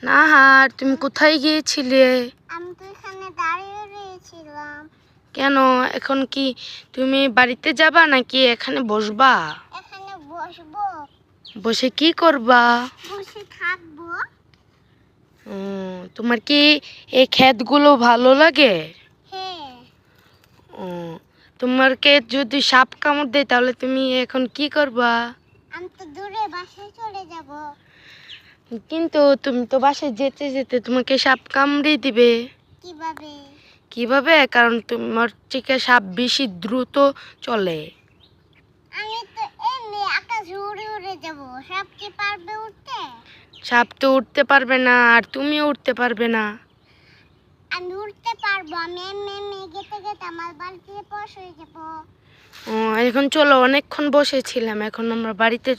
নাহার, তুমি কোথায় গিয়েছিলে? আমি তো এখানে দাঁড়িয়ে রয়েছিলাম। কেন, এখন কি তুমি বাড়িতে যাবা নাকি এখানে বসবা? এখানে বসবো। বসে কি করবা? বসে থাকবো। তোমার কি এই ক্ষেতগুলো ভালো লাগে? হ্যাঁ। ও, তোমারকে যদি সাপ কামড় দেয় তাহলে তুমি এখন কি করবা? আমি তো দূরে বাসায় চলে যাব। কিন্তু তুমি তো বাসায় যেতে যেতে তোমাকে সাপ কামড়ে দিবে। কিভাবে? কিভাবে? কারণ তোমার থেকে সাপ বেশি দ্রুত চলে। আমি তো এমনি আকাশে উড়ে উড়ে যাব। সাপ কি পারবে উঠতে? সাপ তো উঠতে পারবে না, আর তুমিও উঠতে পারবে না। আমি উঠতে পারবো। আমি এমনি এমনি গেতে গেতে আমার বাড়িতে পৌঁছে যাব। এখন চলো, অনেকক্ষণ বসেছিলাম, এখন আমরা বাড়িতে